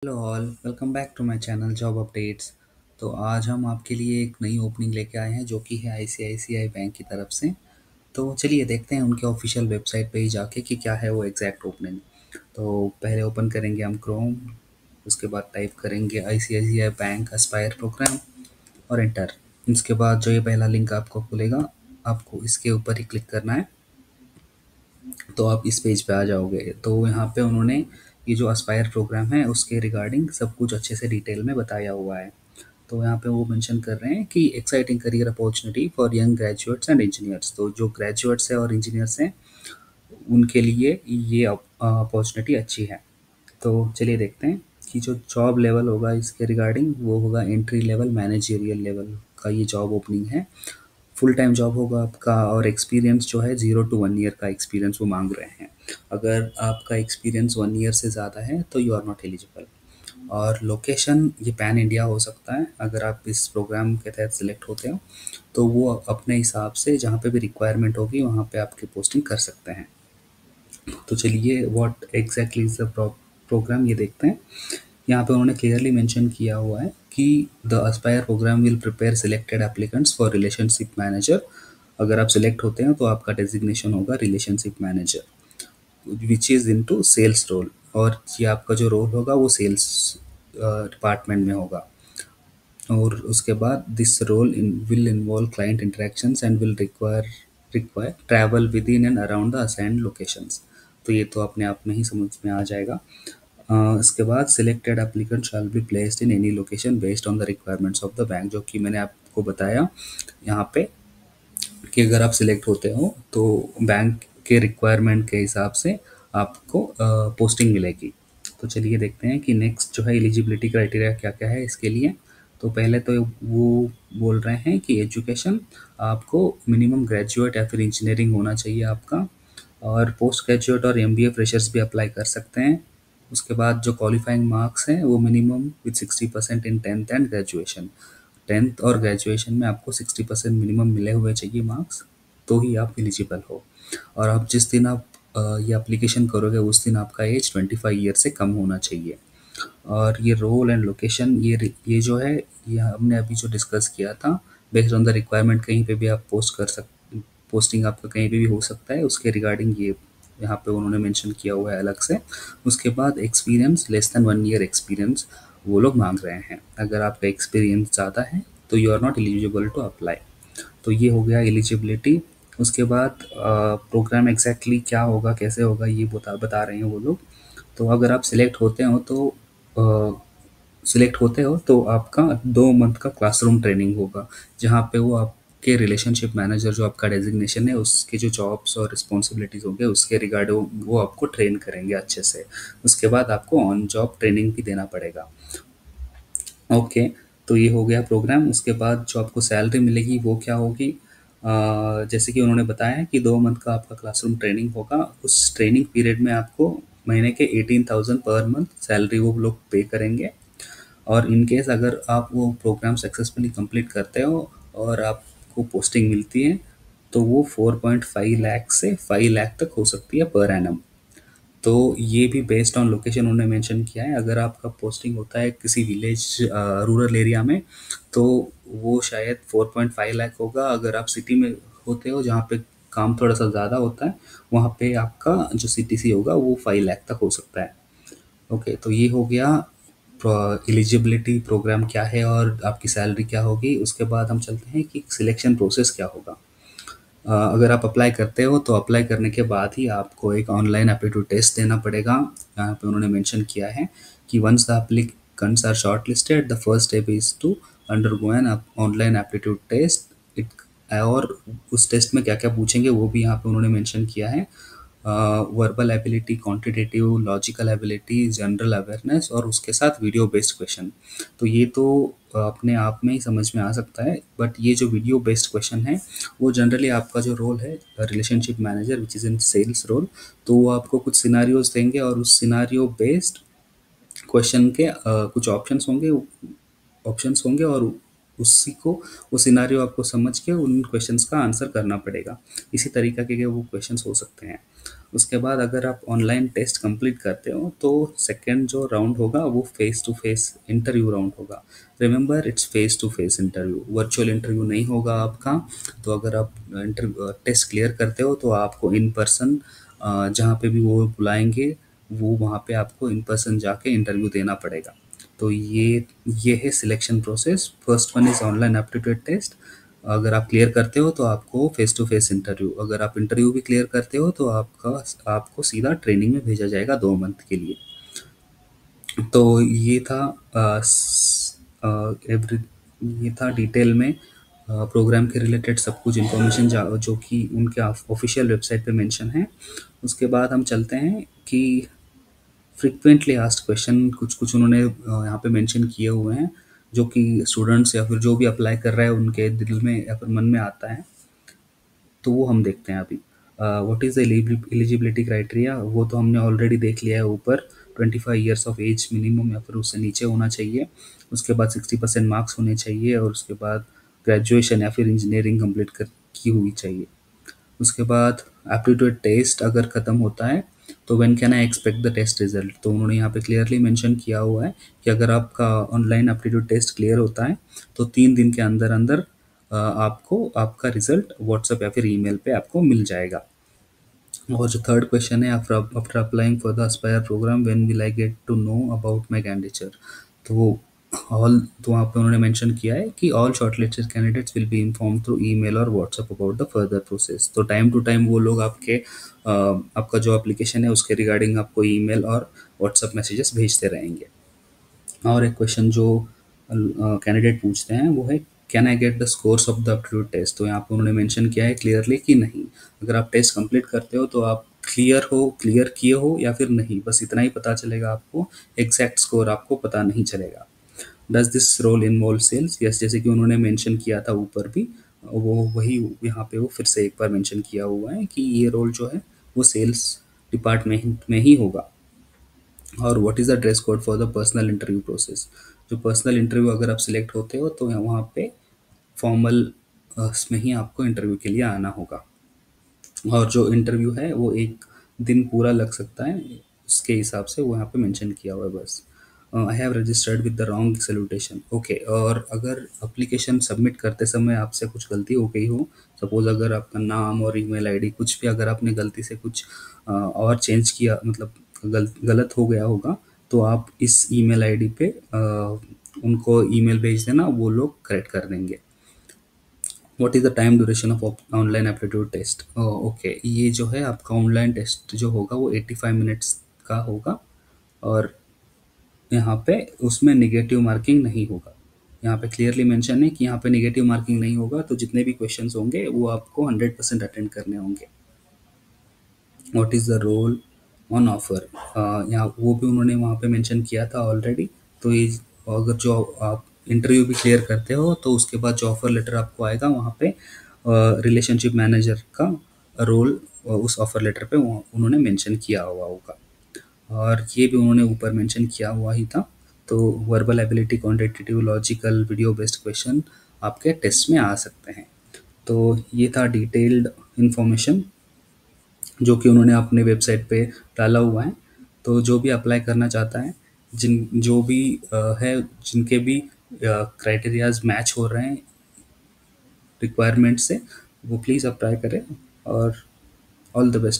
Hello all, welcome back to my channel job updates. तो आज हम आपके लिए एक नई ओपनिंग लेके आए हैं जो कि है आईसीआईसीआई बैंक की तरफ से। तो चलिए देखते हैं उनके ऑफिशियल वेबसाइट पे ही जाके कि क्या है वो एग्जैक्ट ओपनिंग। तो पहले ओपन करेंगे हम क्रोम। उसके बाद टाइप करेंगे आईसीआईसीआई बैंक एस्पायर प्रोग्राम और एंटर। इसके बाद जो ये पहला लिंक आपको खुलेगा, आपको इसके ऊपर ही क्लिक करना है। तो आप इस पेज पे आ जाओगे। तो यहाँ पे उन्होंने ये जो एस्पायर प्रोग्राम है उसके रिगार्डिंग सब कुछ अच्छे से डिटेल में बताया हुआ है। तो यहाँ पे वो मेंशन कर रहे हैं कि exciting career opportunity for young graduates and engineers. तो जो ग्रेजुएट्स हैं और इंजीनियर्स हैं उनके लिए ये अपॉर्चुनिटी अच्छी है। तो चलिए देखते हैं कि जो जॉब लेवल होगा इसके रिगार्डिंग वो होगा एंट्री लेवल मैनेजरियल लेवल का ये जॉब ओपनिंग है। फुल टाइम जॉब होगा आपका और एक्सपीरियंस जो है 0 to 1 ईयर का एक्सपीरियंस वो मांग रहे हैं। अगर आपका एक्सपीरियंस 1 ईयर से ज़्यादा है तो यू आर नॉट एलिजिबल। और लोकेशन ये पैन इंडिया हो सकता है। अगर आप इस प्रोग्राम के तहत सिलेक्ट होते हो तो वो अपने हिसाब से जहाँ पे भी रिक्वायरमेंट होगी वहाँ पे आपकी पोस्टिंग कर सकते हैं। तो चलिए what exactly is the programme ये देखते हैं। यहाँ पे उन्होंने क्लियरली मेंशन किया हुआ है कि the Aspire programme will prepare selected applicants for relationship manager. अगर आप सिलेक्ट होते हैं तो आपका डेजिग्नेशन होगा relationship manager which is into sales role. और ये आपका जो रोल होगा वो सेल्स डिपार्टमेंट में होगा। और उसके बाद this role will involve client interactions and will require travel with in and around the assigned locations. तो ये तो अपने आप में ही समझ में आ जाएगा। इसके बाद selected applicant shall be placed in any location based on the requirements of the bank, जो कि मैंने आपको बताया यहाँ पे कि अगर आप सिलेक्ट होते हो तो बैंक के रिक्वायरमेंट के हिसाब से आपको पोस्टिंग मिलेगी। तो चलिए देखते हैं कि नेक्स्ट जो है एलिजिबिलिटी क्राइटेरिया क्या क्या है इसके लिए। तो पहले तो वो बोल रहे हैं कि एजुकेशन आपको मिनिमम ग्रेजुएट या फिर इंजीनियरिंग होना चाहिए आपका। और पोस्ट ग्रेजुएट और एमबीए फ्रेशर्स भी अप्लाई कर सकते हैं। उसके बाद जो क्वालिफाइंग मार्क्स हैं वो minimum with 60% in tenth and graduation. Tenth और ग्रेजुएशन में आपको 60% मिनिमम मिले हुए चाहिए मार्क्स, तो ही आप एलिजिबल हो। और आप जिस दिन आप ये एप्लीकेशन करोगे उस दिन आपका एज 25 ईयर से कम होना चाहिए। और ये रोल एंड लोकेशन ये जो है ये हमने अभी जो डिस्कस किया था, बेस्ड ऑन द रिक्वायरमेंट कहीं पे भी आप पोस्टिंग आपका कहीं पे भी हो सकता है। उसके रिगार्डिंग ये यहाँ पे उन्होंने मेंशन किया हुआ है अलग से। उसके बाद experience less than 1 year experience वो लोग मांग रहे हैं। अगर आपका एक्सपीरियंस ज़्यादा है तो you are not eligible to apply. तो ये हो गया एलिजिबिलिटी। उसके बाद प्रोग्राम एग्जैक्टली क्या होगा कैसे होगा ये बता बता रहे हैं वो लोग। तो अगर आप सिलेक्ट होते हो तो आपका 2 मंथ का क्लासरूम ट्रेनिंग होगा, जहाँ पे वो आपके रिलेशनशिप मैनेजर जो आपका डेजिग्नेशन है उसके जो जॉब्स और रिस्पॉन्सिबिलिटीज़ होंगे उसके रिगार्ड वो आपको ट्रेन करेंगे अच्छे से। उसके बाद आपको ऑन जॉब ट्रेनिंग भी देना पड़ेगा। ओके। तो ये हो गया प्रोग्राम। उसके बाद जो आपको सैलरी मिलेगी वो क्या होगी, जैसे कि उन्होंने बताया है कि 2 मंथ का आपका क्लासरूम ट्रेनिंग होगा। उस ट्रेनिंग पीरियड में आपको महीने के 18,000 पर मंथ सैलरी वो लोग पे करेंगे। और इन केस अगर आप वो प्रोग्राम सक्सेसफुली कंप्लीट करते हो और आपको पोस्टिंग मिलती है तो वो 4.5 लाख से 5 लाख तक हो सकती है पर एनम। तो ये भी बेस्ड ऑन लोकेशन उन्होंने मेंशन किया है। अगर आपका पोस्टिंग होता है किसी विलेज रूरल एरिया में तो वो शायद 4.5 लाख होगा। अगर आप सिटी में होते हो जहाँ पे काम थोड़ा सा ज़्यादा होता है वहाँ पे आपका जो सीटीसी होगा वो 5 लाख तक हो सकता है। ओके, तो ये हो गया एलिजिबिलिटी प्रोग्राम क्या है और आपकी सैलरी क्या होगी। उसके बाद हम चलते हैं कि सिलेक्शन प्रोसेस क्या होगा। अगर आप अप्लाई करते हो तो अप्लाई करने के बाद ही आपको एक ऑनलाइन एप्टीट्यूड टेस्ट देना पड़ेगा। यहाँ पे उन्होंने मेंशन किया है कि once the applicants are shortlisted the first step is to undergo an online aptitude test it. और उस टेस्ट में क्या क्या पूछेंगे वो भी यहाँ पे उन्होंने मेंशन किया है। Verbal ability, quantitative, logical ability, general awareness और उसके साथ वीडियो बेस्ड क्वेश्चन। तो ये तो अपने आप में ही समझ में आ सकता है, बट ये जो वीडियो बेस्ड क्वेश्चन है वो जनरली आपका जो रोल है relationship manager which is in sales role, तो वो आपको कुछ सिनारियोज देंगे और उस सिनारियो बेस्ड क्वेश्चन के कुछ ऑप्शंस होंगे और उसी को वो सिनारियो आपको समझ के उन क्वेश्चंस का आंसर करना पड़ेगा। इसी तरीके के वो क्वेश्चंस हो सकते हैं। उसके बाद अगर आप ऑनलाइन टेस्ट कंप्लीट करते हो तो सेकंड जो राउंड होगा वो face to face interview round होगा। Remember, it's face to face interview, virtual interview नहीं होगा आपका। तो अगर आप इंटरव्यू टेस्ट क्लियर करते हो तो आपको इन पर्सन जहाँ पे भी वो बुलाएंगे वो वहाँ पे आपको इन पर्सन जाके इंटरव्यू देना पड़ेगा। तो ये है selection process. First one is online aptitude test. अगर आप क्लियर करते हो तो आपको फेस टू फेस इंटरव्यू, अगर आप इंटरव्यू भी क्लियर करते हो तो आपको सीधा ट्रेनिंग में भेजा जाएगा 2 मंथ के लिए। तो ये था एवरी ये था डिटेल में प्रोग्राम के रिलेटेड सब कुछ इन्फॉर्मेशन जो कि उनके ऑफिशियल वेबसाइट पे मेंशन है। उसके बाद हम चलते हैं कि फ्रिक्वेंटली आस्क्ड क्वेश्चन कुछ कुछ उन्होंने यहाँ पे मेंशन किए हुए हैं जो कि स्टूडेंट्स या फिर जो भी अप्लाई कर रहा है उनके दिल में या फिर मन में आता है। तो वो हम देखते हैं अभी। What is the eligibility criteria, वो तो हमने ऑलरेडी देख लिया है ऊपर। 25 ईयर्स ऑफ एज मिनिमम या फिर उससे नीचे होना चाहिए। उसके बाद 60% मार्क्स होने चाहिए और उसके बाद ग्रेजुएशन या फिर इंजीनियरिंग कंप्लीट कर की हुई चाहिए। उसके बाद एप्टीट्यूड टेस्ट अगर ख़त्म होता है तो when can I expect the test result, तो उन्होंने यहाँ पे क्लियरली मेंशन किया हुआ है कि अगर आपका ऑनलाइन एप्टीट्यूड टेस्ट क्लियर होता है तो 3 दिन के अंदर अंदर आपको आपका रिजल्ट व्हाट्सएप या फिर ईमेल पे आपको मिल जाएगा। और जो थर्ड क्वेश्चन है, after applying for the Aspire program when will I get to know about my candidature. तो ऑल तो वहाँ पे उन्होंने मेंशन किया है कि all shortlisted candidates will be inform through email और WhatsApp about the further process. तो टाइम टू टाइम वो लोग आपका जो एप्लीकेशन है उसके रिगार्डिंग आपको ईमेल और व्हाट्सएप मैसेजेस भेजते रहेंगे। और एक क्वेश्चन जो कैंडिडेट पूछते हैं वो है, can I get the scores of the aptitude test. तो यहाँ पे उन्होंने मेंशन किया है क्लियरली कि नहीं, अगर आप टेस्ट कंप्लीट करते हो तो आप क्लियर किए हो या फिर नहीं, बस इतना ही पता चलेगा आपको। एग्जैक्ट स्कोर आपको पता नहीं चलेगा। Does this role involve sales, yes, जैसे कि उन्होंने मेंशन किया था ऊपर भी, वो वही यहाँ पे वो फिर से एक बार मेंशन किया हुआ है कि ये रोल जो है वो सेल्स डिपार्टमेंट में ही होगा। और what is the dress code for the personal interview process. जो पर्सनल इंटरव्यू अगर आप सिलेक्ट होते हो तो वहाँ पे फॉर्मल में ही आपको इंटरव्यू के लिए आना होगा। और जो इंटरव्यू है वो 1 दिन पूरा लग सकता है, उसके हिसाब से वो यहाँ पे मेंशन किया हुआ है बस। I have registered with the wrong salutation, okay. और अगर एप्लीकेशन सबमिट करते समय आपसे कुछ गलती हो गई हो, सपोज अगर आपका नाम और ईमेल आईडी कुछ भी अगर आपने गलती से कुछ और चेंज किया, मतलब गलत हो गया होगा, तो आप इस ईमेल आईडी पे उनको ईमेल भेज देना, वो लोग करेक्ट कर देंगे। What is the time duration of online aptitude test, okay. ये जो है आपका ऑनलाइन टेस्ट जो होगा वो 85 मिनट्स का होगा। और यहाँ पे उसमें नेगेटिव मार्किंग नहीं होगा। यहाँ पे क्लियरली मेंशन है कि यहाँ पे नेगेटिव मार्किंग नहीं होगा, तो जितने भी क्वेश्चंस होंगे वो आपको 100% अटेंड करने होंगे। What is the roll on offer, यहाँ वो भी उन्होंने वहाँ पे मेंशन किया था ऑलरेडी। तो ये अगर जो आप इंटरव्यू भी क्लियर करते हो तो उसके बाद जो ऑफर लेटर आपको आएगा वहाँ पे रिलेशनशिप मैनेजर का रोल उस ऑफर लेटर पे उन्होंने मेंशन किया हुआ होगा। और ये भी उन्होंने ऊपर मेंशन किया हुआ ही था। तो verbal ability, quantitative, logical, video based question आपके टेस्ट में आ सकते हैं। तो ये था डिटेल्ड इन्फॉर्मेशन जो कि उन्होंने अपने वेबसाइट पे डाला हुआ है। तो जो भी अप्लाई करना चाहता है, जो भी है, जिनके भी क्राइटेरियाज मैच हो रहे हैं रिक्वायरमेंट से, वो प्लीज़ अप्लाई करें। और ऑल द बेस्ट।